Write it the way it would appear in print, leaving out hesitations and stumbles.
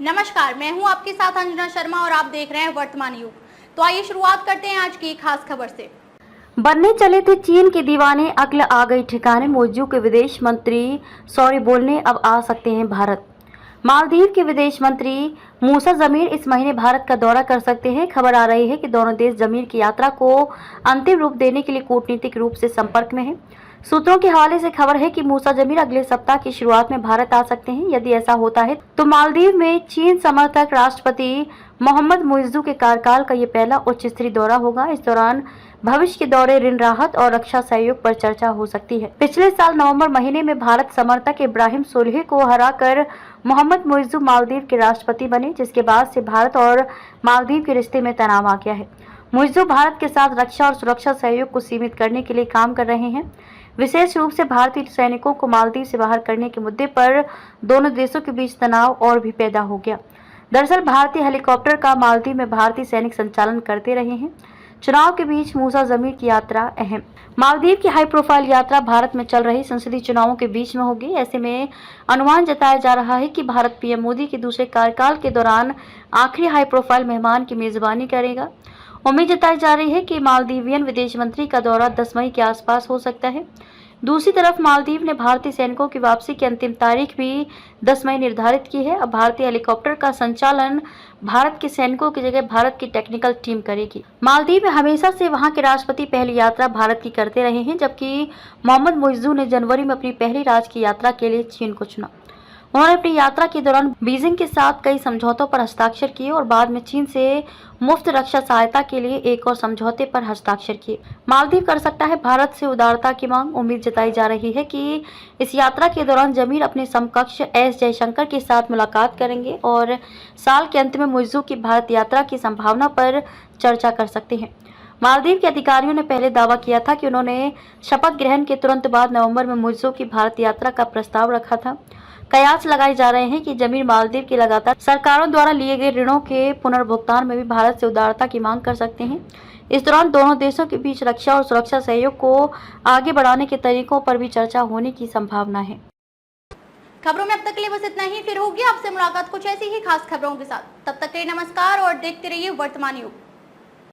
नमस्कार, मैं हूं आपके साथ अंजना शर्मा और आप देख रहे हैं वर्तमान युग। तो आइए शुरुआत करते हैं आज की खास खबर से। बनने चले थे चीन के दीवाने, अक्ल आ गई ठिकाने। मौजूद के विदेश मंत्री सॉरी बोलने अब आ सकते हैं भारत। मालदीव के विदेश मंत्री मूसा जमीर इस महीने भारत का दौरा कर सकते हैं। खबर आ रही है कि दोनों देश जमीर की यात्रा को अंतिम रूप देने के लिए कूटनीतिक रूप से संपर्क में हैं। सूत्रों के हवाले से खबर है कि मूसा जमीर अगले सप्ताह की शुरुआत में भारत आ सकते हैं। यदि ऐसा होता है तो मालदीव में चीन समर्थक राष्ट्रपति मोहम्मद मुइज्जू के कार्यकाल का ये पहला उच्च स्तरीय दौरा होगा। इस दौरान भविष्य के दौरे, ऋण राहत और रक्षा सहयोग पर चर्चा हो सकती है। पिछले साल नवंबर महीने में भारत समर्थक इब्राहिम सोलिह को हराकर मोहम्मद मुइज्जू मालदीव के राष्ट्रपति बने, जिसके बाद से भारत और मालदीव के रिश्ते में तनाव आ गया है। मुइज्जू भारत के साथ रक्षा और सुरक्षा सहयोग को सीमित करने के लिए काम कर रहे हैं। विशेष रूप से भारतीय सैनिकों को मालदीव से बाहर करने के मुद्दे पर दोनों देशों के बीच तनाव और भी पैदा हो गया। दरअसल भारतीय हेलीकॉप्टर का मालदीव में भारतीय सैनिक संचालन करते रहे हैं। चुनाव के बीच मूसा जमीर की यात्रा अहम। मालदीव की हाई प्रोफाइल यात्रा भारत में चल रही संसदीय चुनावों के बीच में होगी। ऐसे में अनुमान जताया जा रहा है कि भारत पीएम मोदी के दूसरे कार्यकाल के दौरान आखिरी हाई प्रोफाइल मेहमान की मेजबानी करेगा। उम्मीद जताई जा रही है कि मालदीवियन विदेश मंत्री का दौरा 10 मई के आसपास हो सकता है। दूसरी तरफ मालदीव ने भारतीय सैनिकों की वापसी की अंतिम तारीख भी 10 मई निर्धारित की है। अब भारतीय हेलीकॉप्टर का संचालन भारत के सैनिकों की जगह भारत की टेक्निकल टीम करेगी। मालदीव में हमेशा से वहां के राष्ट्रपति पहली यात्रा भारत की करते रहे हैं, जबकि मोहम्मद मुइज्जू ने जनवरी में अपनी पहली राजकीय यात्रा के लिए चीन को चुना। उन्होंने अपनी यात्रा के दौरान बीजिंग के साथ कई समझौतों पर हस्ताक्षर किए और बाद में चीन से मुफ्त रक्षा सहायता के लिए एक और समझौते पर हस्ताक्षर किए। मालदीव कर सकता है भारत से उदारता की मांग। उम्मीद जताई जा रही है कि इस यात्रा के दौरान जमीर अपने समकक्ष एस जयशंकर के साथ मुलाकात करेंगे और साल के अंत में मुइज्जू की भारत यात्रा की संभावना पर चर्चा कर सकते हैं। मालदीव के अधिकारियों ने पहले दावा किया था कि उन्होंने शपथ ग्रहण के तुरंत बाद नवंबर में मुइज्जू की भारत यात्रा का प्रस्ताव रखा था। कयास लगाए जा रहे हैं कि जमीर मालदीव की लगातार सरकारों द्वारा लिए गए ऋणों के पुनर्भुगतान में भी भारत से उदारता की मांग कर सकते हैं। इस दौरान दोनों देशों के बीच रक्षा और सुरक्षा सहयोग को आगे बढ़ाने के तरीकों पर भी चर्चा होने की संभावना है। खबरों में अब तक के लिए बस इतना ही। फिर होगी आपसे मुलाकात कुछ ऐसी ही खास खबरों के साथ। तब तक के लिए नमस्कार और देखते रहिए वर्तमान युग।